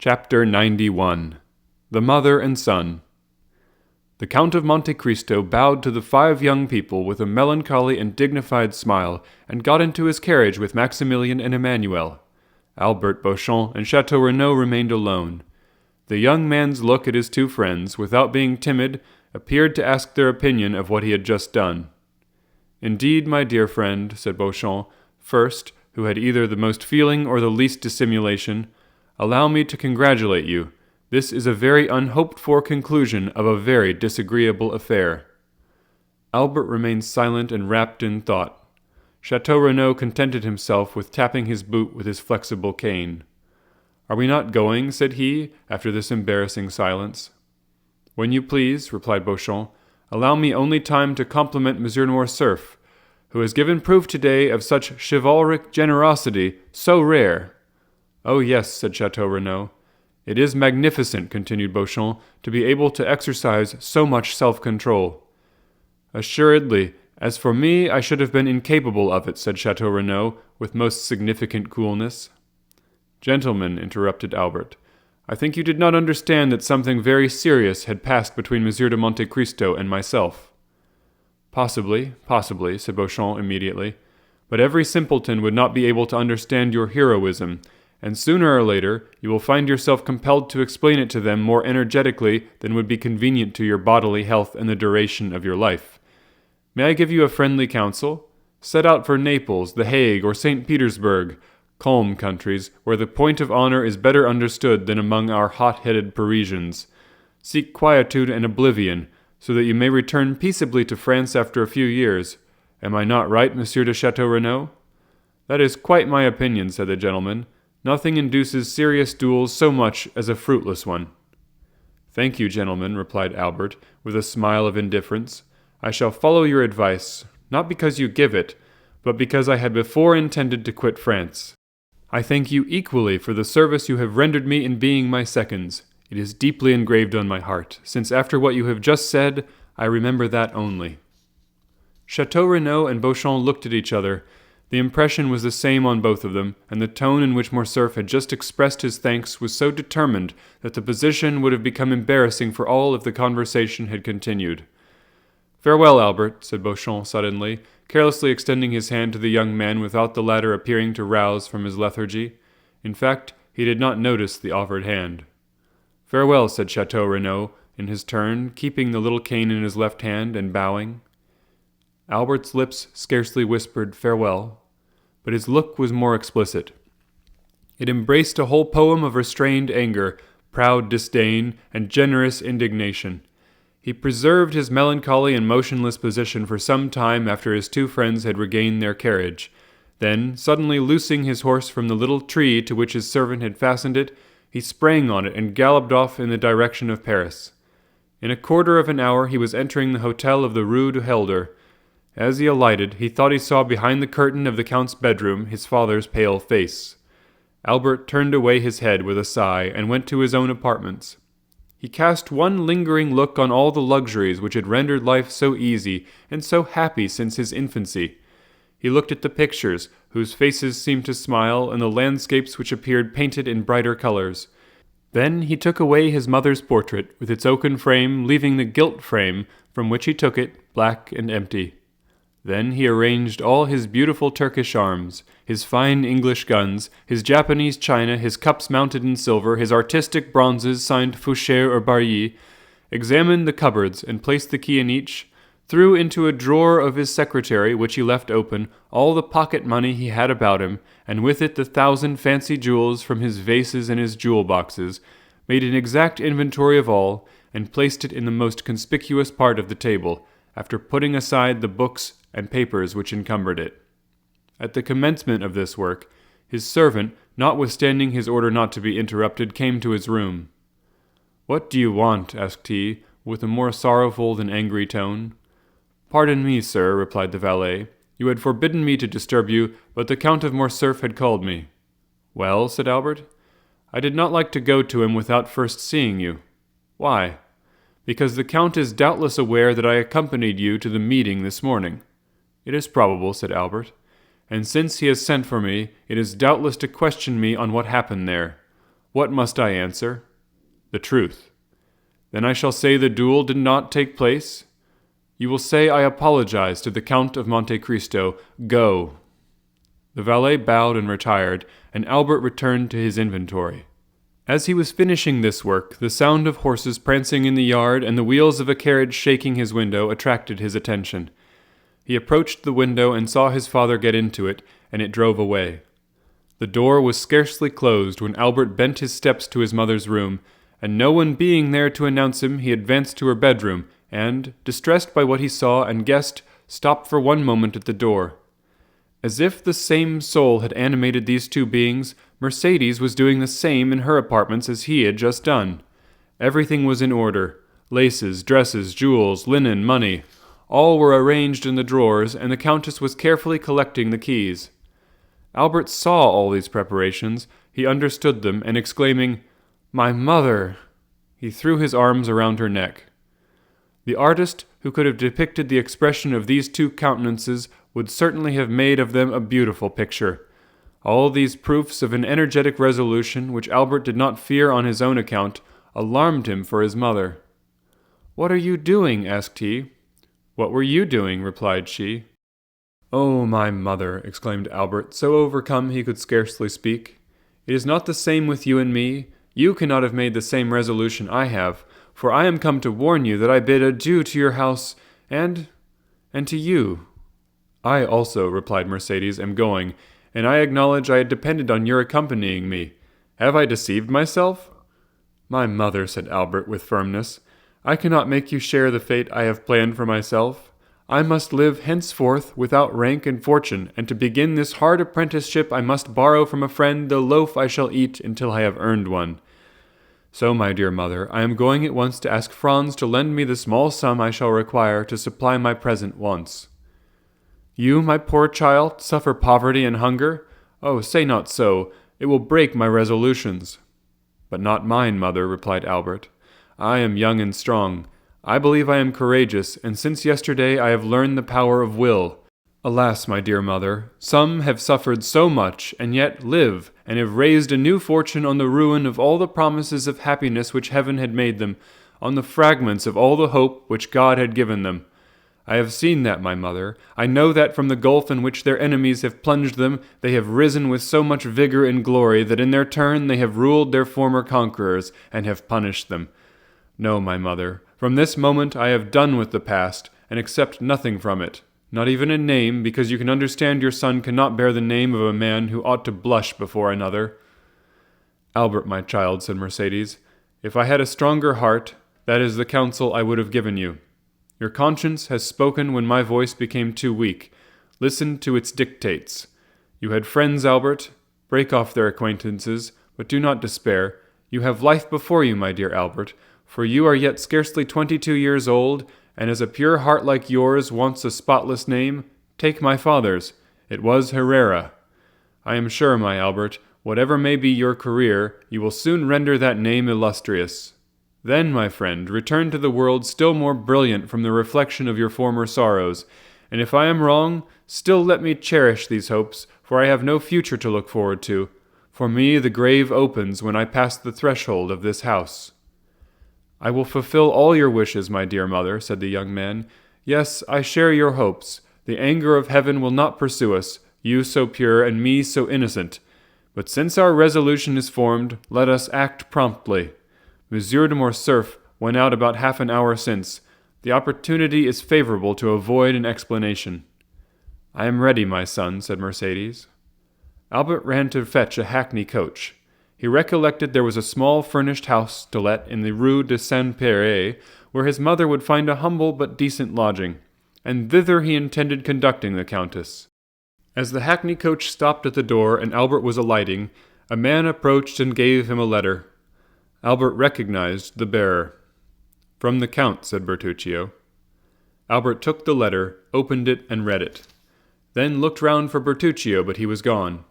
Chapter 91. The Mother and Son. The Count of Monte Cristo bowed to the 5 young people with a melancholy and dignified smile, and got into his carriage with Maximilian and Emmanuel. Albert, Beauchamp, and Chateau Renaud remained alone. The young man's look at his 2 friends, without being timid, appeared to ask their opinion of what he had just done. "Indeed, my dear friend," said Beauchamp, first, who had either the most feeling or the least dissimulation, "allow me to congratulate you. This is a very unhoped-for conclusion of a very disagreeable affair." Albert remained silent and wrapped in thought. Chateau Renaud contented himself with tapping his boot with his flexible cane. "Are we not going?" said he, after this embarrassing silence. "When you please," replied Beauchamp. "Allow me only time to compliment M. Morcerf, who has given proof today of such chivalric generosity, so rare." "Oh yes," said Chateau Renaud. "It is magnificent," continued Beauchamp, "to be able to exercise so much self-control." "Assuredly. As for me, I should have been incapable of it," said Chateau Renaud, with most significant coolness. "Gentlemen," interrupted Albert, "I think you did not understand that something very serious had passed between M. de Monte Cristo and myself." Possibly, said Beauchamp immediately. "But every simpleton would not be able to understand your heroism, and sooner or later you will find yourself compelled to explain it to them more energetically than would be convenient to your bodily health and the duration of your life. May I give you a friendly counsel? Set out for Naples, The Hague, or St. Petersburg, calm countries, where the point of honor is better understood than among our hot-headed Parisians. Seek quietude and oblivion, so that you may return peaceably to France after a few years. Am I not right, Monsieur de Chateau Renaud?" "That is quite my opinion," said the gentleman. "Nothing induces serious duels so much as a fruitless one." "Thank you, gentlemen," replied Albert, with a smile of indifference. "I shall follow your advice, not because you give it, but because I had before intended to quit France. I thank you equally for the service you have rendered me in being my seconds. It is deeply engraved on my heart, since after what you have just said, I remember that only." Chateau Renaud and Beauchamp looked at each other. The impression was the same on both of them, and the tone in which Morcerf had just expressed his thanks was so determined that the position would have become embarrassing for all if the conversation had continued. "Farewell, Albert," said Beauchamp suddenly, carelessly extending his hand to the young man without the latter appearing to rouse from his lethargy. In fact, he did not notice the offered hand. "Farewell," said Chateau Renaud, in his turn, keeping the little cane in his left hand and bowing. Albert's lips scarcely whispered farewell, but his look was more explicit. It embraced a whole poem of restrained anger, proud disdain, and generous indignation. He preserved his melancholy and motionless position for some time after his 2 friends had regained their carriage. Then, suddenly loosing his horse from the little tree to which his servant had fastened it, he sprang on it and galloped off in the direction of Paris. In a quarter of an hour he was entering the hotel of the Rue du Helder. As he alighted, he thought he saw behind the curtain of the Count's bedroom his father's pale face. Albert turned away his head with a sigh and went to his own apartments. He cast one lingering look on all the luxuries which had rendered life so easy and so happy since his infancy. He looked at the pictures, whose faces seemed to smile, and the landscapes which appeared painted in brighter colors. Then he took away his mother's portrait, with its oaken frame, leaving the gilt frame, from which he took it, black and empty. Then he arranged all his beautiful Turkish arms, his fine English guns, his Japanese china, his cups mounted in silver, his artistic bronzes signed Fouché or Bailly, examined the cupboards and placed the key in each, threw into a drawer of his secretary, which he left open, all the pocket money he had about him, and with it the 1,000 fancy jewels from his vases and his jewel boxes, made an exact inventory of all, and placed it in the most conspicuous part of the table, after putting aside the books and papers which encumbered it. At the commencement of this work, his servant, notwithstanding his order not to be interrupted, came to his room. "What do you want?" asked he, with a more sorrowful than angry tone. "Pardon me, sir," replied the valet. "You had forbidden me to disturb you, but the Count of Morcerf had called me." "Well?" said Albert. "I did not like to go to him without first seeing you." "Why?" "Because the Count is doubtless aware that I accompanied you to the meeting this morning." "It is probable," said Albert. "And since he has sent for me, it is doubtless to question me on what happened there." What must I answer? The truth. Then I shall say the duel did not take place? You will say I apologize to the Count of Monte Cristo. Go." The valet bowed and retired, and Albert returned to his inventory. As he was finishing this work, the sound of horses prancing in the yard and the wheels of a carriage shaking his window attracted his attention. He approached the window and saw his father get into it, and it drove away. The door was scarcely closed when Albert bent his steps to his mother's room, and no one being there to announce him, he advanced to her bedroom, and, distressed by what he saw and guessed, stopped for one moment at the door. As if the same soul had animated these two beings, Mercedes was doing the same in her apartments as he had just done. Everything was in order. Laces, dresses, jewels, linen, money. All were arranged in the drawers, and the Countess was carefully collecting the keys. Albert saw all these preparations, he understood them, and exclaiming, "My mother!" he threw his arms around her neck. The artist who could have depicted the expression of these two countenances would certainly have made of them a beautiful picture. All these proofs of an energetic resolution, which Albert did not fear on his own account, alarmed him for his mother. "What are you doing?" asked he. "What were you doing?" replied she. "Oh, my mother!" exclaimed Albert, so overcome he could scarcely speak. "It is not the same with you and me. You cannot have made the same resolution I have, for I am come to warn you that I bid adieu to your house, and to you." "I also," replied Mercedes, "am going, and I acknowledge I had depended on your accompanying me. Have I deceived myself?" "My mother," said Albert with firmness, "I cannot make you share the fate I have planned for myself. I must live henceforth without rank and fortune, and to begin this hard apprenticeship I must borrow from a friend the loaf I shall eat until I have earned one. So, my dear mother, I am going at once to ask Franz to lend me the small sum I shall require to supply my present wants." "You, my poor child, suffer poverty and hunger? Oh, say not so. It will break my resolutions." "But not mine, mother," replied Albert. "I am young and strong. I believe I am courageous, and since yesterday I have learned the power of will. Alas, my dear mother, some have suffered so much, and yet live, and have raised a new fortune on the ruin of all the promises of happiness which heaven had made them, on the fragments of all the hope which God had given them. I have seen that, my mother. I know that from the gulf in which their enemies have plunged them, they have risen with so much vigor and glory that in their turn they have ruled their former conquerors, and have punished them. No, my mother, from this moment I have done with the past, and accept nothing from it, not even a name, because you can understand your son cannot bear the name of a man who ought to blush before another." "Albert, my child," said Mercedes, "if I had a stronger heart, that is the counsel I would have given you. Your conscience has spoken when my voice became too weak. Listen to its dictates. You had friends, Albert. Break off their acquaintances, but do not despair. You have life before you, my dear Albert, for you are yet scarcely 22 years old, and as a pure heart like yours wants a spotless name, take my father's. It was Herrera. I am sure, my Albert, whatever may be your career, you will soon render that name illustrious. Then, my friend, return to the world still more brilliant from the reflection of your former sorrows, and if I am wrong, still let me cherish these hopes, for I have no future to look forward to. For me the grave opens when I pass the threshold of this house." "I will fulfill all your wishes, my dear mother," said the young man. "Yes, I share your hopes. The anger of heaven will not pursue us, you so pure and me so innocent. But since our resolution is formed, let us act promptly. Monsieur de Morcerf went out about half an hour since. The opportunity is favorable to avoid an explanation." "I am ready, my son," said Mercedes. Albert ran to fetch a hackney coach. He recollected there was a small furnished house to let in the Rue de Saint-Péray, where his mother would find a humble but decent lodging, and thither he intended conducting the Countess. As the hackney coach stopped at the door and Albert was alighting, a man approached and gave him a letter. Albert recognized the bearer. "From the Count," said Bertuccio. Albert took the letter, opened it, and read it. Then looked round for Bertuccio, but he was gone.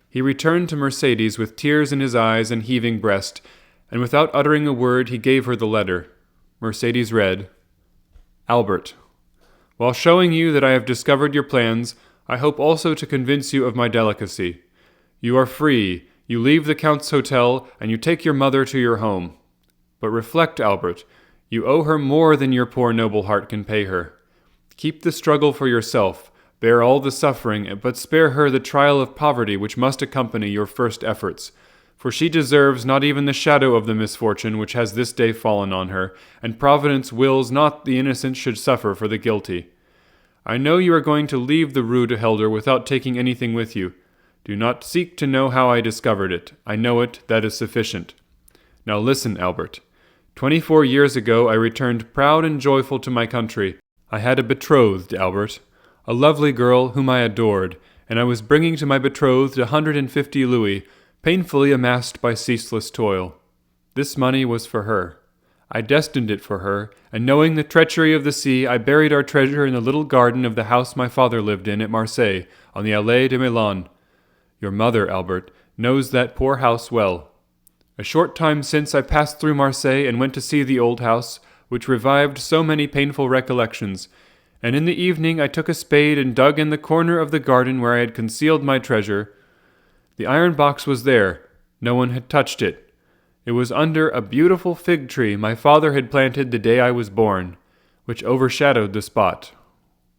He returned to Mercedes with tears in his eyes and heaving breast, and without uttering a word he gave her the letter. Mercedes read, "Albert, while showing you that I have discovered your plans, I hope also to convince you of my delicacy. You are free, You leave the Count's hotel, and you take your mother to your home. But reflect, Albert, you owe her more than your poor noble heart can pay her. Keep the struggle for yourself, bear all the suffering, but spare her the trial of poverty which must accompany your first efforts. For she deserves not even the shadow of the misfortune which has this day fallen on her, and Providence wills not the innocent should suffer for the guilty. I know you are going to leave the Rue de Helder without taking anything with you. Do not seek to know how I discovered it. I know it, that is sufficient. Now listen, Albert. 24 years ago I returned proud and joyful to my country. I had a betrothed, Albert, a lovely girl whom I adored, and I was bringing to my betrothed 150 louis, painfully amassed by ceaseless toil. This money was for her. I destined it for her, and knowing the treachery of the sea, I buried our treasure in the little garden of the house my father lived in at Marseilles, on the Allée de Milan. Your mother, Albert, knows that poor house well. A short time since I passed through Marseilles and went to see the old house, which revived so many painful recollections, and in the evening I took a spade and dug in the corner of the garden where I had concealed my treasure. The iron box was there. No one had touched it. It was under a beautiful fig tree my father had planted the day I was born, which overshadowed the spot.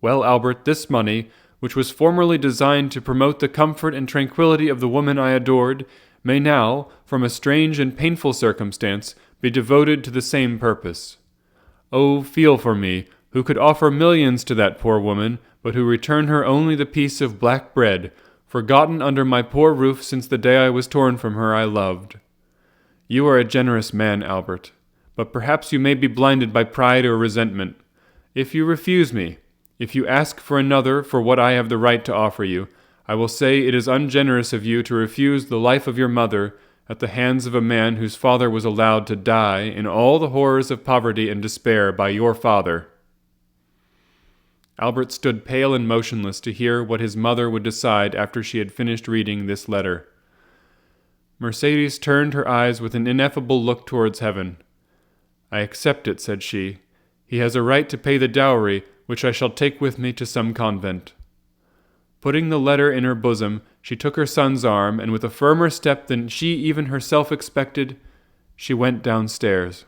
Well, Albert, this money, which was formerly designed to promote the comfort and tranquillity of the woman I adored, may now, from a strange and painful circumstance, be devoted to the same purpose. Oh, feel for me, who could offer millions to that poor woman, but who return her only the piece of black bread, forgotten under my poor roof since the day I was torn from her I loved. You are a generous man, Albert, but perhaps you may be blinded by pride or resentment. If you refuse me, if you ask for another for what I have the right to offer you, I will say it is ungenerous of you to refuse the life of your mother at the hands of a man whose father was allowed to die in all the horrors of poverty and despair by your father. Albert stood pale and motionless to hear what his mother would decide after she had finished reading this letter. Mercedes turned her eyes with an ineffable look towards heaven. I accept it, said she. He has a right to pay the dowry, which I shall take with me to some convent. Putting the letter in her bosom, she took her son's arm, and with a firmer step than she even herself expected, she went downstairs.